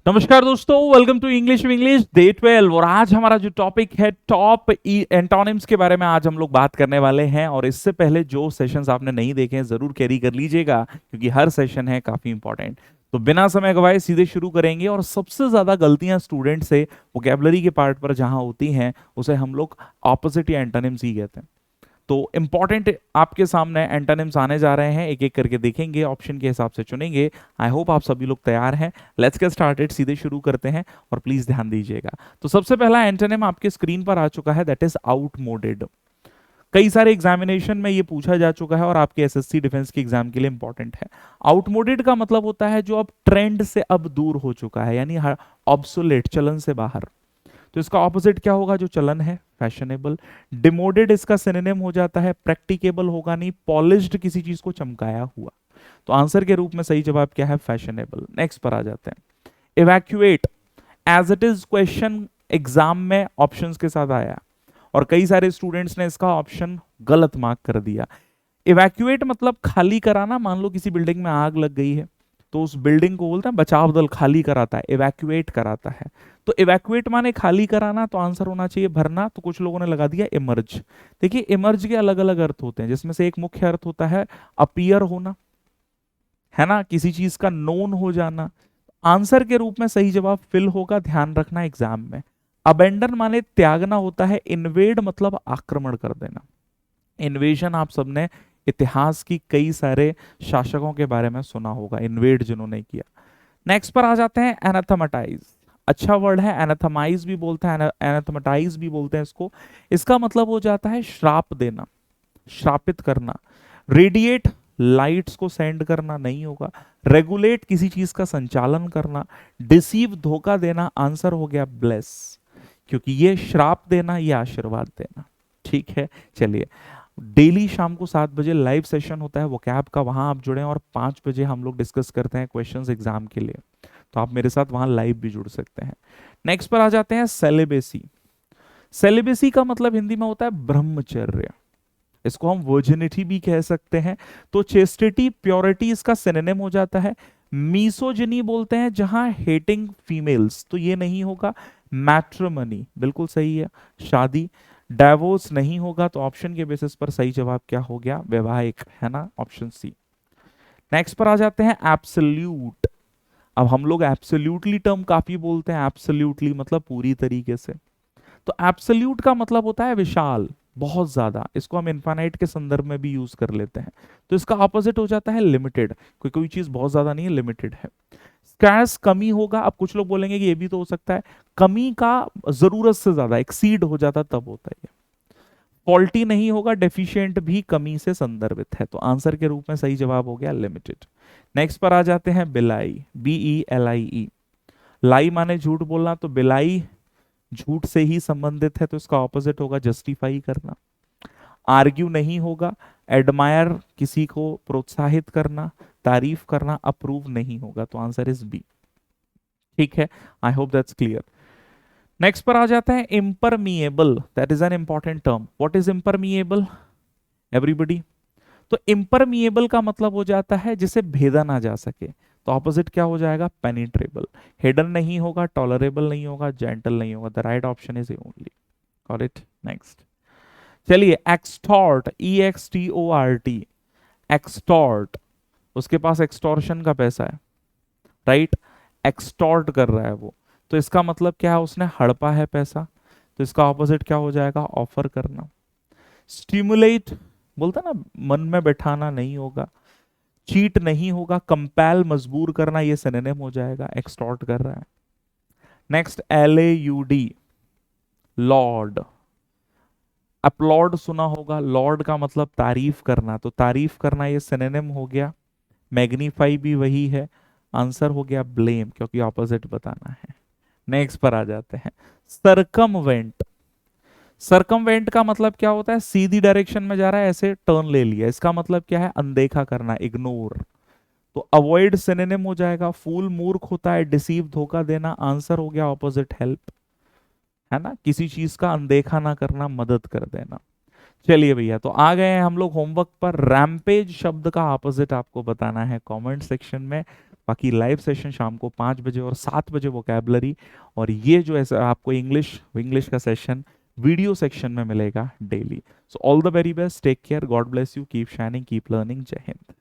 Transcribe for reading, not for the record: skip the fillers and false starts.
नमस्कार दोस्तों, welcome to English day 12। और आज हमारा जो टॉपिक है टॉप एंटोनिम्स के बारे में आज हम लोग बात करने वाले हैं। और इससे पहले जो सेशंस आपने नहीं देखे हैं जरूर कैरी कर लीजिएगा, क्योंकि हर सेशन है काफी इंपॉर्टेंट। तो बिना समय गवाए सीधे शुरू करेंगे। और सबसे ज्यादा गलतियां स्टूडेंट से वोकैबुलरी के पार्ट पर जहां होती हैं उसे हम लोग ऑपोजिट या एंटोनिम्स ही कहते हैं। तो इंपॉर्टेंट आपके सामने एंटोनिम्स आने जा रहे हैं, एक एक करके देखेंगे, ऑप्शन के हिसाब से चुनेंगे। आई होप आप सभी लोग तैयार हैं। लेट्स गेट स्टार्टेड, सीधे शुरू करते हैं और प्लीज ध्यान दीजिएगा। तो सबसे पहला एंटोनिम आपके स्क्रीन पर आ चुका है, दैट इज आउटमोडेड। कई सारे एग्जामिनेशन में ये पूछा जा चुका है और आपके एसएससी डिफेंस के एग्जाम के लिए इंपॉर्टेंट है। आउटमोडेड का मतलब होता है जो अब ट्रेंड से अब दूर हो चुका है, यानी ऑब्सोलेट, चलन से बाहर। तो इसका ऑपोजिट क्या होगा? जो चलन है, फैशनेबल। डिमोडेड इसका सिनोनिम हो जाता है प्रैक्टिकेबल होगा नहीं, पॉलिश्ड, किसी चीज को चमकाया हुआ। तो आंसर के रूप में सही जवाब क्या है? फैशनेबल। नेक्स्ट पर आ जाते हैं। Evacuate, as it is question exam में ऑप्शंस के साथ आया और कई सारे स्टूडेंट्स ने इसका ऑप्शन गलत मार्क कर दिया। इवैक्यूएट मतलब खाली कराना। मान लो किसी बिल्डिंग में आग लग गई है तो उस बिल्डिंग को बोलते हैं बचाव दल खाली कराता है, इवैक्यूएट कराता है। तो इवैक्यूएट माने खाली कराना, तो आंसर होना चाहिए भरना। तो कुछ लोगों ने लगा दिया इमर्ज। देखिए, इमर्ज के अलग अलग अर्थ होते हैं, जिसमें से एक मुख्य अर्थ होता है अपीयर होना, है ना, किसी चीज का नोन हो जाना। आंसर के रूप में सही जवाब फिल होगा, ध्यान रखना एग्जाम में। अबेंडन माने त्यागना होता है। इन्वेड मतलब आक्रमण कर देना। इन्वेजन आप सबने इतिहास की कई सारे शासकों के बारे में सुना होगा, इन्वेड जिन्होंने किया। नेक्स्ट पर आ जाते हैं एनाथेमेटाइज। अच्छा वर्ड है, एनाथेमाइज भी बोलते हैं, एनाथेमेटाइज भी बोलते हैं इसको। इसका मतलब हो जाता है श्राप देना, श्रापित करना। रेडिएट, लाइट्स को सेंड करना नहीं होगा। रेगुलेट, किसी चीज का संचालन करना। डिसीव, धोखा देना। आंसर हो गया ब्लेस, क्योंकि ये श्राप देना, ये आशीर्वाद देना। ठीक है, चलिए। डेली शाम को 7 बजे लाइव सेशन होता है वोकैब का, वहां आप जुड़े। और 5 बजे हम लोग डिस्कस करते हैं क्वेश्चंस एग्जाम के लिए, तो आप मेरे साथ वहां लाइव भी जुड़ सकते हैं। नेक्स्ट पर आ जाते हैं सेलिबेसी। सेलिबेसी का मतलब हिंदी में होता है ब्रह्मचर्य। इसको हम वर्जिनिटी भी कह सकते हैं। तो चेस्टिटी, प्योरिटी इसका सिनोनिम हो जाता है। मीसोजिनी बोलते हैं जहां हेटिंग फीमेल्स, तो ये नहीं होगा। मैट्रिमनी बिल्कुल सही है, शादी। डाइवोर्स नहीं होगा, तो ऑप्शन के बेसिस पर सही जवाब क्या हो गया? वैवाहिक, है ना, ऑप्शन सी। नेक्स्ट पर आ जाते हैं एब्सोल्यूट। अब हम लोग एब्सोल्यूटली टर्म काफी बोलते हैं, एब्सोल्यूटली मतलब पूरी तरीके से। तो एब्सोल्यूट का मतलब होता है विशाल, बहुत ज्यादा। इसको हम इनफाइनाइट के संदर्भ में भी यूज कर लेते हैं। तो इसका ऑपोजिट हो जाता है लिमिटेड। कोई कोई चीज बहुत ज्यादा नहीं है, लिमिटेड है। स्कैर्स, कमी होगा। अब कुछ लोग बोलेंगे कि ये भी तो हो सकता है, कमी का जरूरत से ज्यादा, एक्सीड हो जाता तब होता है। फॉल्टी नहीं होगा, डेफिशिएंट भी कमी से संदर्भित है। तो आंसर के रूप में सही जवाब हो गया लिमिटेड। नेक्स्ट पर आ जाते हैं बिलाई, BELIE। लाई माने झूठ बोलना, तो बिलाई झूठ से ही संबंधित है, तो इसका ऑपोजिट होगा जस्टिफाई करना। आर्ग्यू नहीं होगा। एडमायर, किसी को प्रोत्साहित करना, तारीफ करना। अप्रूव नहीं होगा, तो आंसर इज बी। ठीक है, I hope that's clear. Next पर आ जाता है impermeable, that is an important term. What is impermeable everybody? तो इम्परमिएबल का मतलब हो जाता है जिसे भेदा ना जा सके। तो ऑपोजिट क्या हो जाएगा? पेनिट्रेबल। हिडन नहीं होगा, टॉलरेबल नहीं होगा, जेंटल नहीं होगा। The right option is only. Got it? Next चलिए, एक्सटॉर्ट, EXTORT। एक्सटॉर्ट, उसके पास एक्सटॉर्शन का पैसा है, राइट? एक्सटॉर्ट कर रहा है वो, तो इसका मतलब क्या है? उसने हड़पा है पैसा। तो इसका ऑपोजिट क्या हो जाएगा? ऑफर करना। स्टिमुलेट, बोलता ना मन में बैठाना नहीं होगा। चीट नहीं होगा। कंपैल, मजबूर करना, ये सिनोनिम हो जाएगा, एक्सटॉर्ट कर रहा है। Next LAUD, Lord. अपलॉड सुना होगा, लॉर्ड का मतलब तारीफ करना, तो तारीफ करना ये सिनोनिम हो गया। मैग्नीफाई भी वही है। आंसर हो गया ब्लेम, क्योंकि ऑपोजिट बताना है। नेक्स्ट पर आ जाते हैं सरकमवेंट। सरकमवेंट का मतलब क्या होता है? सीधी डायरेक्शन में जा रहा है, ऐसे टर्न ले लिया। इसका मतलब क्या है? अनदेखा करना, इग्नोर। तो अवॉइड सिनोनिम हो जाएगा। फूल मूर्ख होता है, डिसीव धोखा देना। आंसर हो गया ऑपोजिट हेल्प, है ना, किसी चीज का अनदेखा ना करना, मदद कर देना। चलिए भैया, तो आ गए हैं हम लोग होमवर्क पर। रैम्पेज शब्द का ऑपोजिट आपको बताना है कमेंट सेक्शन में। बाकी लाइव सेशन शाम को 5 बजे और 7 बजे वोकैबुलरी, और ये जो है आपको इंग्लिश इंग्लिश का सेशन वीडियो सेक्शन में मिलेगा daily. So all the very best, take care, God bless you, keep shining, keep learning, जय हिंद।